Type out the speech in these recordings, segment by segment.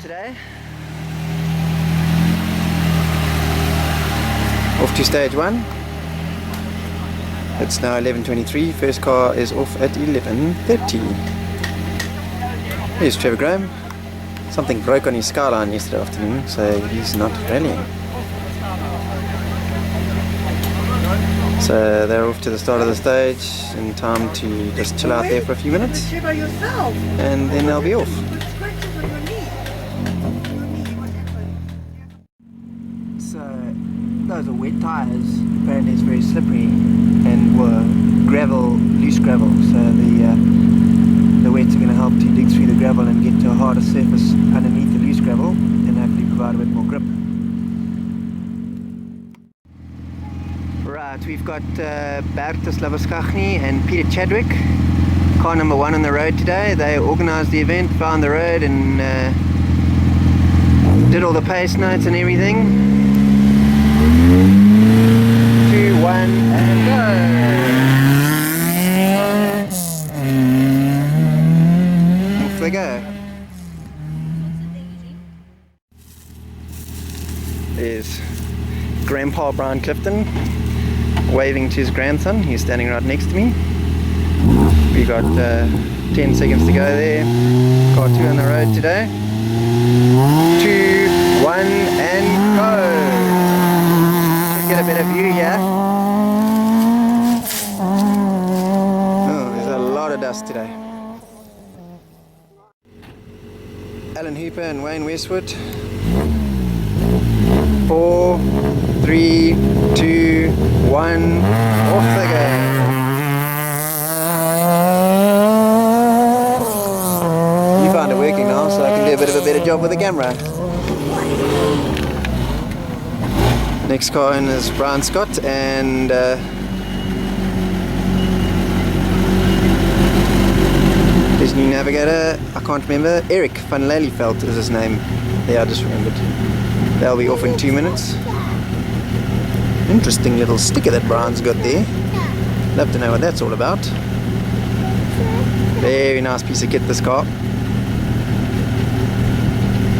today. Off to stage 1. It's now 11:23. First car is off at 11:30. Here's Trevor Graham. Something broke on his skyline yesterday afternoon, so he's not rallying. So they're off to the start of the stage in time to just chill out there for a few minutes, and then they'll be off. So those are wet tyres. Apparently it's very slippery and gravel, loose gravel. So the wets are going to help to dig through the gravel and get to a harder surface underneath the loose gravel, and hopefully provide a bit more grip. Right, we've got Bertus Labuskachny and Peter Chadwick, car number 1 on the road today. They organised the event, found the road, and did all the pace notes and everything. 2, 1, and go! Off they go. There's Grandpa Brian Clifton waving to his grandson. He's standing right next to me. We got 10 seconds to go there. Car 2 on the road today. 2, 1, and go! Should get a better view here. Oh, there's a lot of dust today. Alan Hooper and Wayne Westwood. 4, 3, 2, 1, off they go. You found it working now, so I can do a bit of a better job with the camera. Next car in is Brian Scott and his new navigator, I can't remember, Eric van Lelyveld is his name. Yeah, I just remembered. They'll be off in 2 minutes. Interesting little sticker that Brian's got there. Love to know what that's all about. Very nice piece of kit, this car.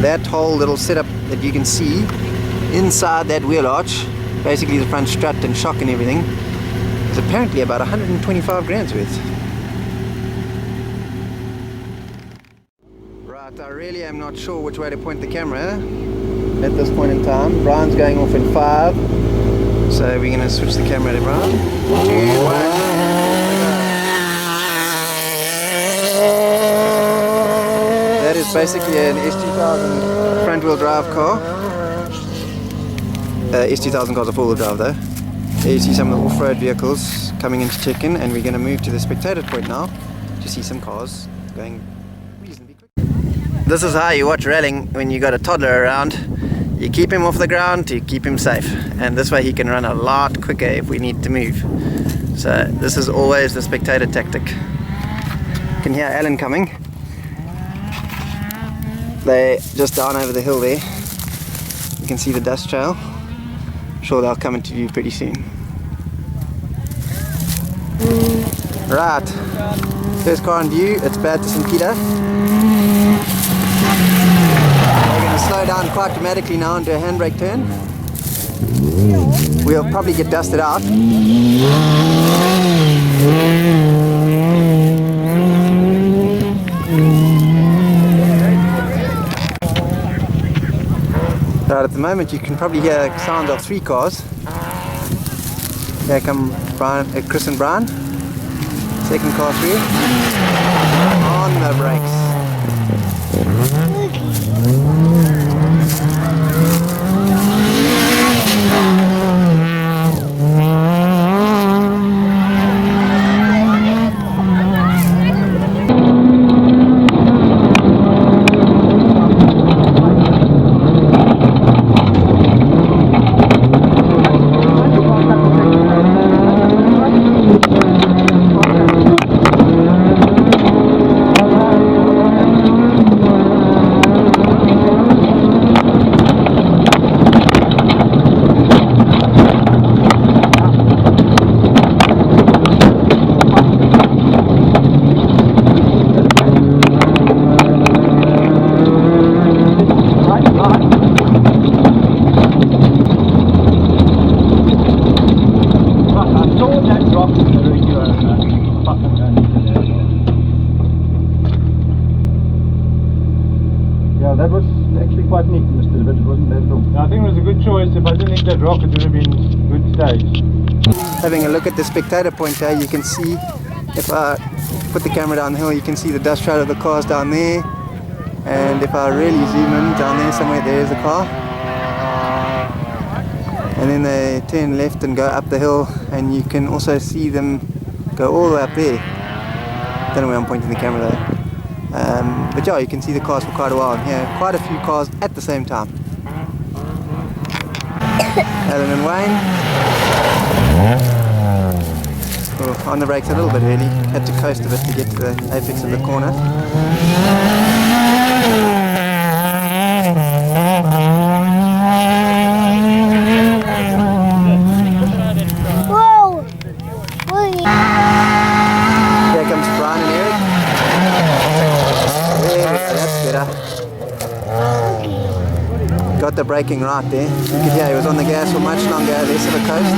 That whole little setup that you can see inside that wheel arch, basically the front strut and shock and everything, is apparently about 125 grand's worth. Right, I really am not sure which way to point the camera at this point in time. Brian's going off in 5, so we're going to switch the camera to Brian. 2, 1. That is basically an S2000 front wheel drive car. S2000 cars are 4-wheel drive though. There you see some of the off-road vehicles coming in to check in, and we're going to move to the spectator point now to see some cars going reasonably quick. This is how you watch rallying when you got a toddler around. You keep him off the ground to keep him safe, and this way he can run a lot quicker if we need to move. So this is always the spectator tactic. You can hear Alan coming. They're just down over the hill there. You can see the dust trail. I'm sure they'll come into view pretty soon. Right, first car in view, it's Bertus and Peter. Slow down quite dramatically now and do a handbrake turn. We'll probably get dusted out. Right, at the moment you can probably hear the sound of 3 cars. Here come Brian, Chris and Brian. Second car through. On the brakes. it was actually quite neat in the still, but it wasn't bad at all. I think it was a good choice. If I didn't hit that rock, it would have been a good stage. Having a look at the spectator point here, you can see, if I put the camera down the hill, you can see the dust trail of the cars down there. And if I really zoom in down there somewhere, there's a car. And then they turn left and go up the hill, and you can also see them go all the way up there. Don't know where I'm pointing the camera though. But yeah, you can see the cars for quite a while, and here quite a few cars at the same time. Alan and Wayne. Oh, on the brakes a little bit early, had to coast a bit to get to the apex of the corner. Whoa! Here comes Brian and Eric. There we go, that's better. Got the braking right there. You could hear he was on the gas for much longer, less of a coast.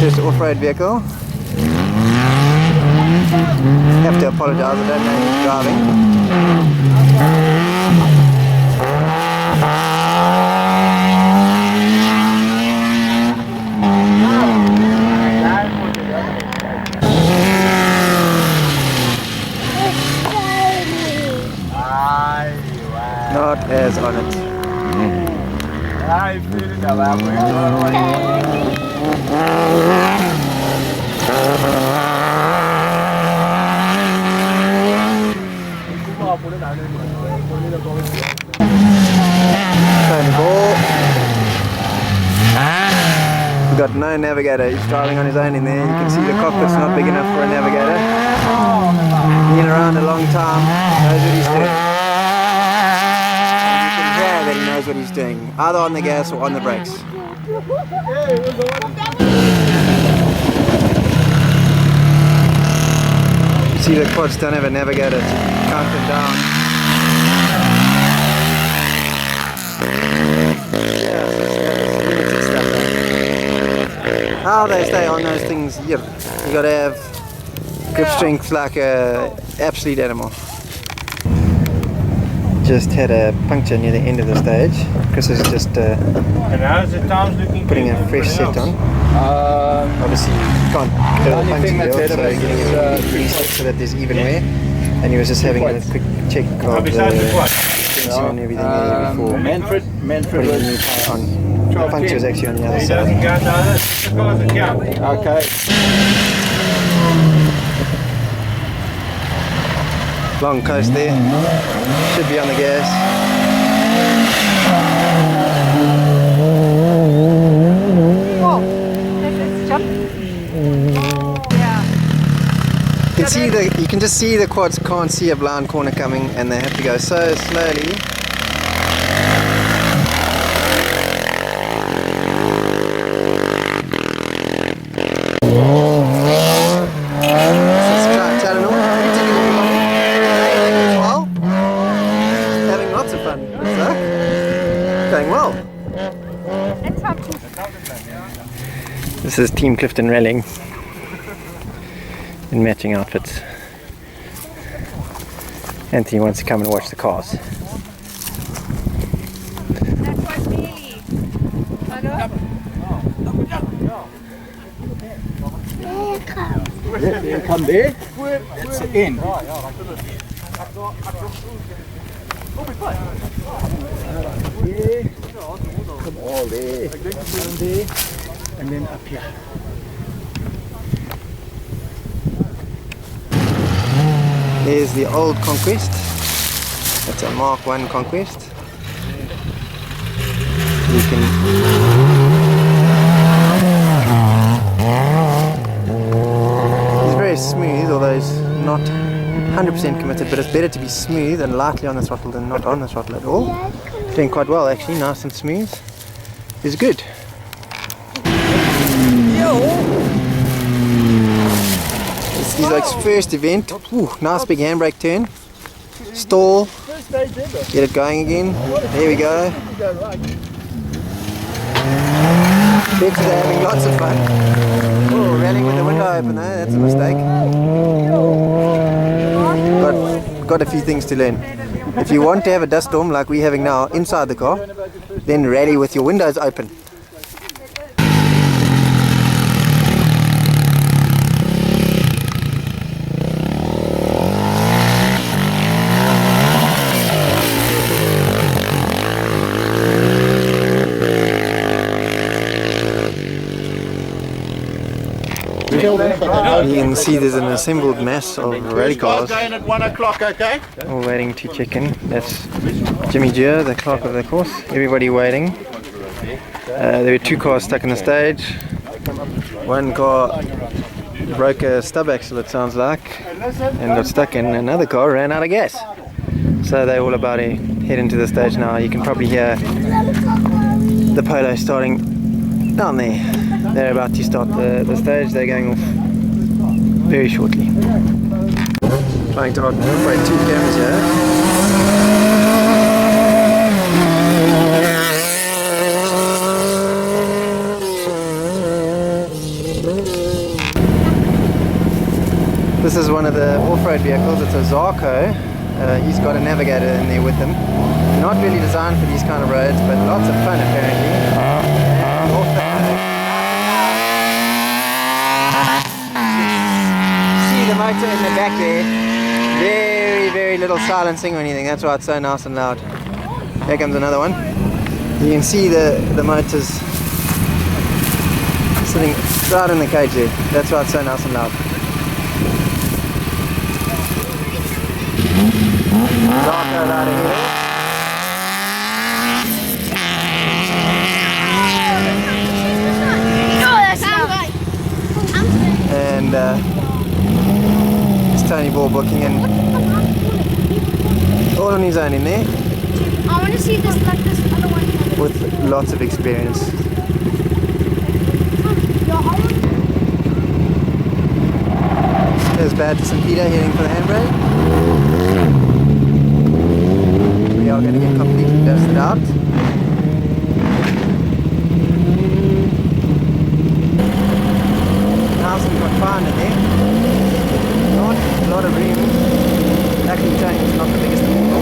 First off-road vehicle. Have to apologise, I don't know who's driving. Not as on it. We've got no navigator, he's driving on his own in there. You can see the cockpit's not big enough for a navigator. Been around a long time, knows what he's doing. And you can hear that he knows what he's doing, either on the gas or on the brakes. You see the quads don't have a navigator to count them down. How they stay on those things, yep. You gotta have grip strength like a absolute animal. Just had a puncture near the end of the stage. Chris is just putting a fresh set on. Obviously you can't get a puncture build, so getting it increased so that there's even wear. And he was just having a quick check of the suspension and everything there before Manfred putting the new tire on. The puncture is actually on the other side. Okay. Long coast there. Should be on the gas. You can just see the quads can't see a blind corner coming, and they have to go so slowly. Having lots of fun. Going well. This is Team Clifton rallying in matching outfits. Anthony wants to come and watch the cars. There, come there. That's the end. Here. Come all there. Down there. And then up here. Here's the old Conquest. That's a Mark 1 Conquest. You can he's very smooth, although he's not 100% committed, but it's better to be smooth and lightly on the throttle than not on the throttle at all. Doing quite well actually, nice and smooth. Is good. It's Isaac's first event. Ooh, nice big handbrake turn. Stall. Get it going again. There we go. Bet you they're having lots of fun. Oh, rallying with the window open though, that's a mistake. Got a few things to learn. If you want to have a dust storm like we're having now inside the car, then rally with your windows open. You can see there's an assembled mass of rally cars Going at 1 o'clock, okay? all waiting to check in. That's Jimmy Dure, the clerk of the course. Everybody waiting. There were 2 cars stuck in the stage. One car broke a stub axle, it sounds like, and got stuck in. Another car ran out of gas. So they're all about to head into the stage now. You can probably hear the polo starting down there. They're about to start the stage. They're going off very shortly. Trying to operate 2 cameras here. This is one of the off-road vehicles. It's a Zarko. He's got a navigator in there with him. Not really designed for these kind of roads, but lots of fun apparently. And off the see the motor in the back there. Very little silencing or anything. That's why it's so nice and loud. Here comes another one. You can see the motors sitting right in the cage there. That's why it's so nice and loud. Zarko right ahead. And it's Tony Ball booking in all on his own in there. I want to see this like this other one. With lots of experience. There's bad to St. Peter heading for the handbrake. We are going to get completely dusted out. Nice and confined in there. Not a lot of room. Luckily Tony's not the biggest of them all.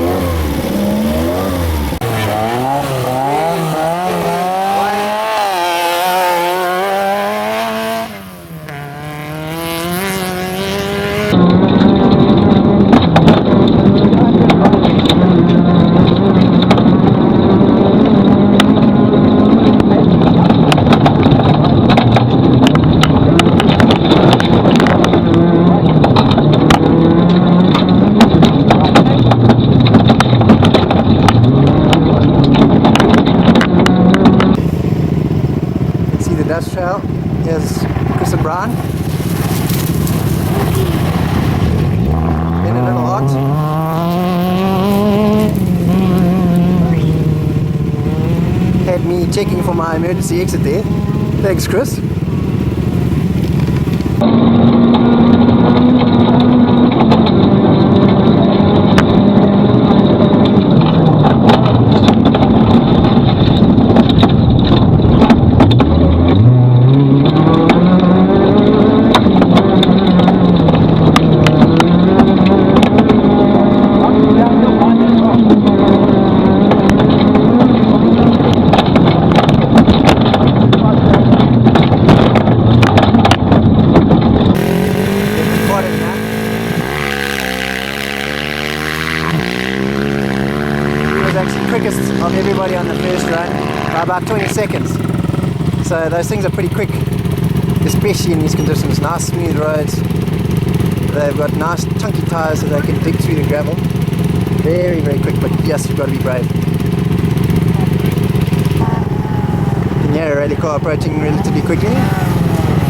Dust trail. Here's Chris and Brian. Been a little hot. Had me checking for my emergency exit there. Thanks, Chris. Quickest of everybody on the first run by about 20 seconds. So those things are pretty quick, especially in these conditions. Nice smooth roads. They've got nice chunky tyres so they can dig through the gravel. Very quick, but yes, you've got to be brave. And yeah, a rally car approaching relatively quickly.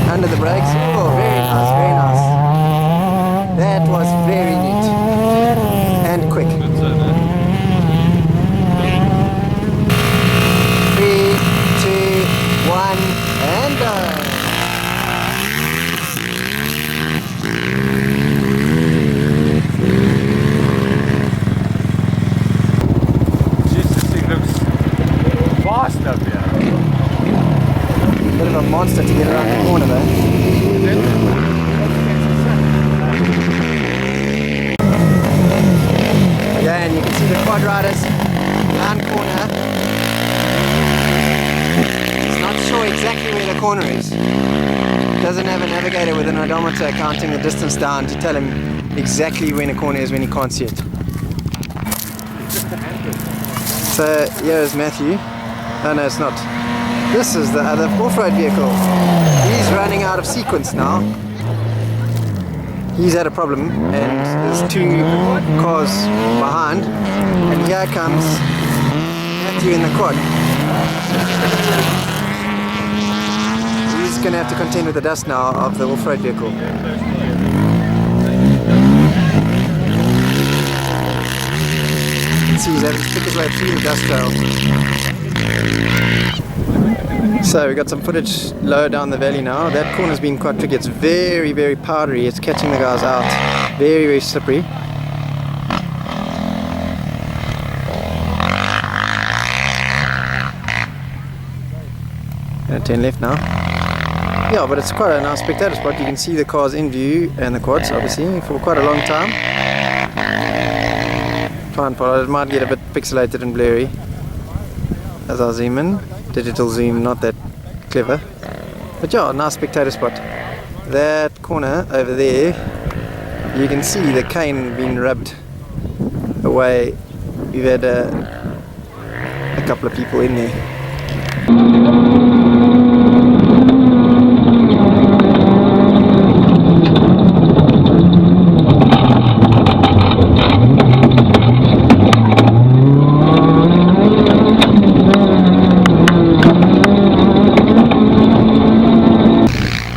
Under the brakes. Oh, very nice. That was very neat. And quick. 3, 2, 1, and go! Jesus, it looks vast up here. Bit to get around the corner though. Yeah, and you can see the quad riders round corner. It's not sure exactly where the corner is. Doesn't have a navigator with an odometer counting the distance down to tell him exactly when a corner is when he can't see it. So here's Matthew. Oh no, it's not. This is the other off-road vehicle. He's running out of sequence now. He's had a problem and there's two cars behind, and here comes Matthew in the quad. He's going to have to contend with the dust now of the off-road vehicle. See, he's having to pick his way through the dust trail. So we got some footage lower down the valley now. That corner's been quite tricky. It's very, very powdery. It's catching the guys out. Very, very slippery. Gonna turn left now. Yeah, but it's quite a nice spectator spot. You can see the cars in view and the quads obviously for quite a long time. Try and follow it. It might get a bit pixelated and blurry as I zoom in. Digital zoom, not that clever. But yeah, nice spectator spot. That corner over there, you can see the cane being rubbed away. We've had a couple of people in there.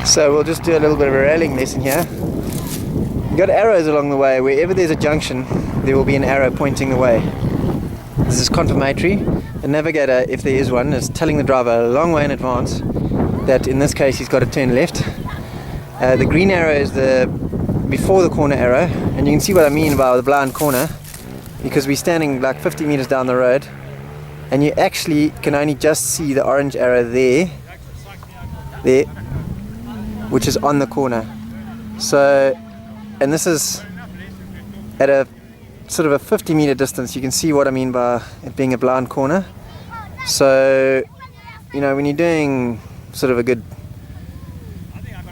So we'll just do a little bit of a railing lesson here. You've got arrows along the way. Wherever there's a junction, there will be an arrow pointing the way. This is confirmatory. The navigator, if there is one, is telling the driver a long way in advance that in this case he's got to turn left. The green arrow is the before the corner arrow, and you can see what I mean by the blind corner, because we're standing like 50 meters down the road and you actually can only just see the orange arrow there, which is on the corner. So, and this is at a sort of a 50 meter distance. You can see what I mean by it being a blind corner. So, you know, when you're doing sort of a good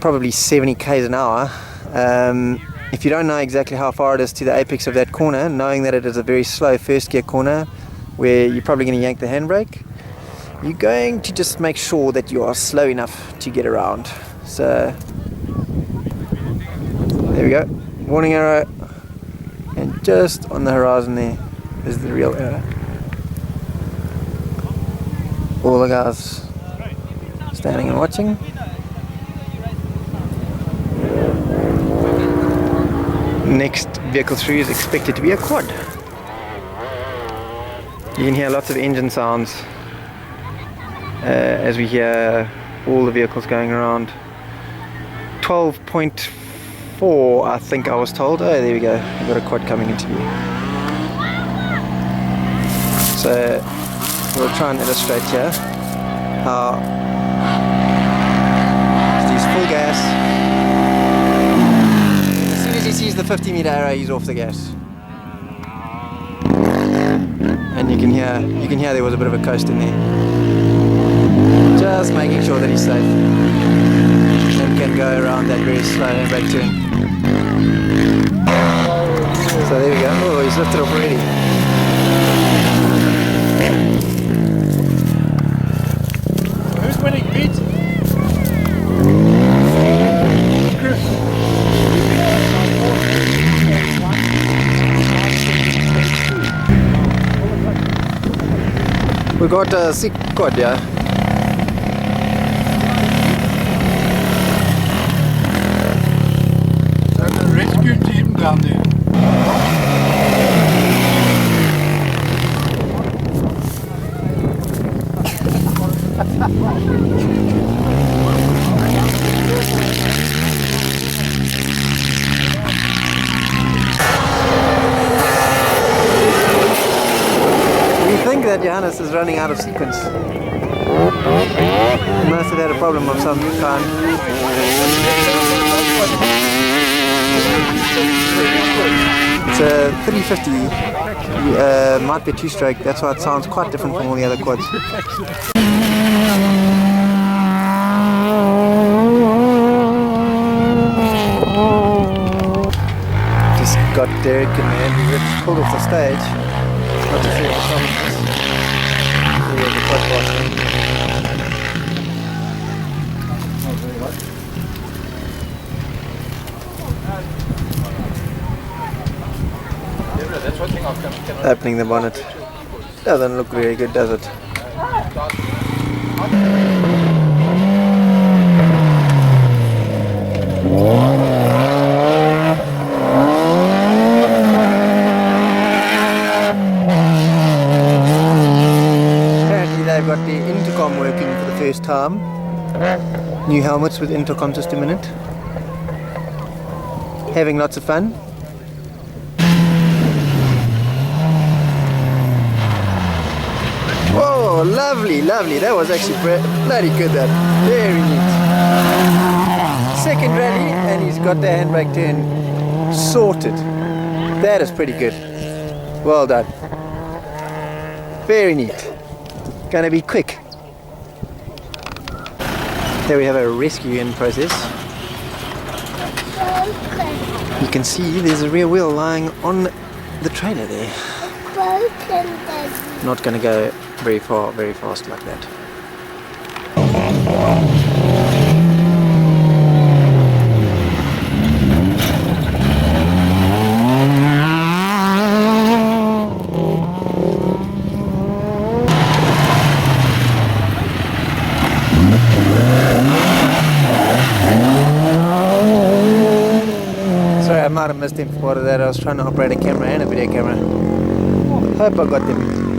probably 70 k's an hour, if you don't know exactly how far it is to the apex of that corner, knowing that it is a very slow first gear corner where you're probably going to yank the handbrake, you're going to just make sure that you are slow enough to get around. So there we go, warning arrow, and just on the horizon there is the real arrow. All the guys standing and watching. Next vehicle through is expected to be a quad. You can hear lots of engine sounds as we hear all the vehicles going around. 12.4 I think I was told. Oh, there we go, we've got a quad coming into view. So we'll try and illustrate here how he's full gas. As soon as he sees the 50 meter arrow, he's off the gas. And you can hear there was a bit of a coast in there. Just making sure that he's safe and can go around that very slow handbrake turn. So there we go. Oh, he's lifted off already. Who's winning, Pete? We got a sick quad, yeah. There's a rescue team down there. We think that Johannes is running out of sequence. He must have had a problem of some kind. It's a 350, might be a 2-stroke, that's why it sounds quite different from all the other quads. Just got Derek and Andrew Rich pulled off the stage. Not to see what the problem is. Yeah, the quad boss. Opening the bonnet. Doesn't look very good, does it? Apparently they've got the intercom working for the first time. New helmets with intercom system in it. Having lots of fun. Oh, lovely, lovely. That was actually bloody good, that. Very neat. Second rally, and he's got the handbrake turn sorted. That is pretty good. Well done. Very neat. Gonna be quick. There we have a rescue in process. You can see there's a rear wheel lying on the trailer there. Not gonna go very far, very fast like that. Sorry, I might have missed him for part of that. I was trying to operate a camera and a video camera. Hope I got them.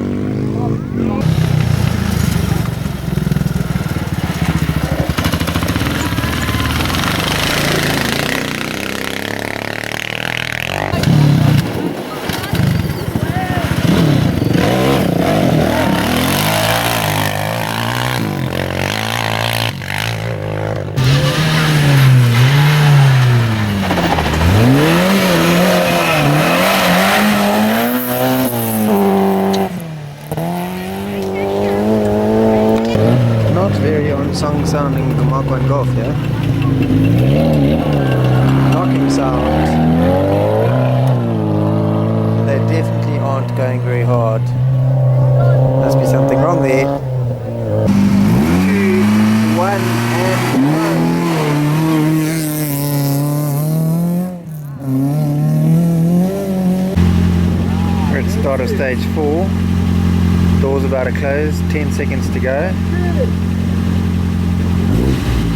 Song sounding the Mark 1 Golf, yeah? Knocking sound. They definitely aren't going very hard. Must be something wrong there. 2, 1 and go. We're at the start of stage 4. Doors about to close, 10 seconds to go.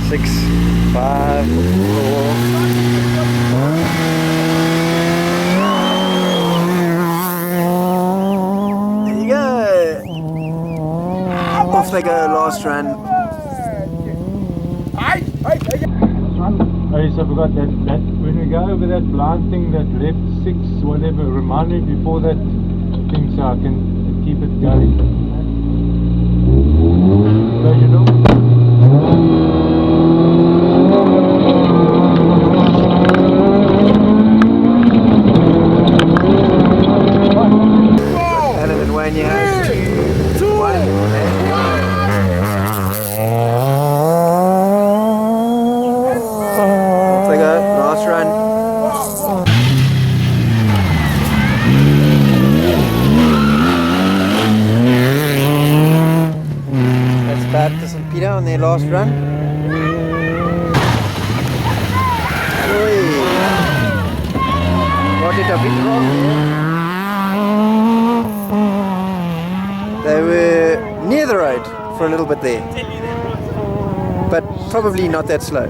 6, 5, 4. There you go. Off they go, last run. I just forgot that when we go over that blind thing, that left 6, whatever, remind me before that thing so I can keep it going. Close your door. And you have 2, 1, and go. Off they go, last run. That's Baptist and Peter on their last run. Oi. What did I beat wrong? They were near the road for a little bit there, but probably not that slow.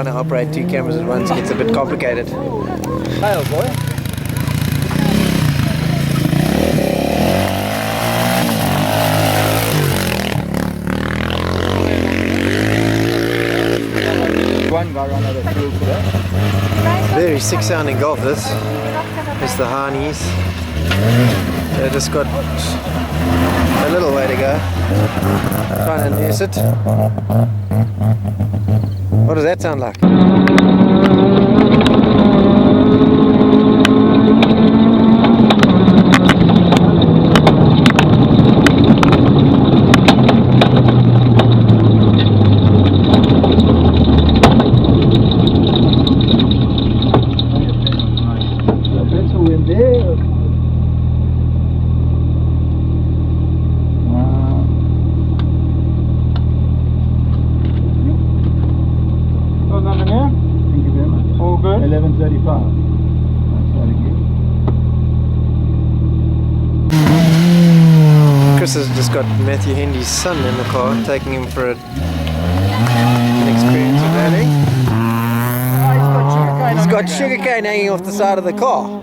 trying to operate 2 cameras at once gets a bit complicated. Kyle, boy. One got another field today. Very sick sounding golf this. It's the Harnies. They just got a little way to go. Trying to nurse it. What does that sound like? Thank you very much. All good? 11:35. Chris has just got Matthew Hendy's son in the car, taking him for an experience of rallying. He's got sugarcane hanging off the side of the car.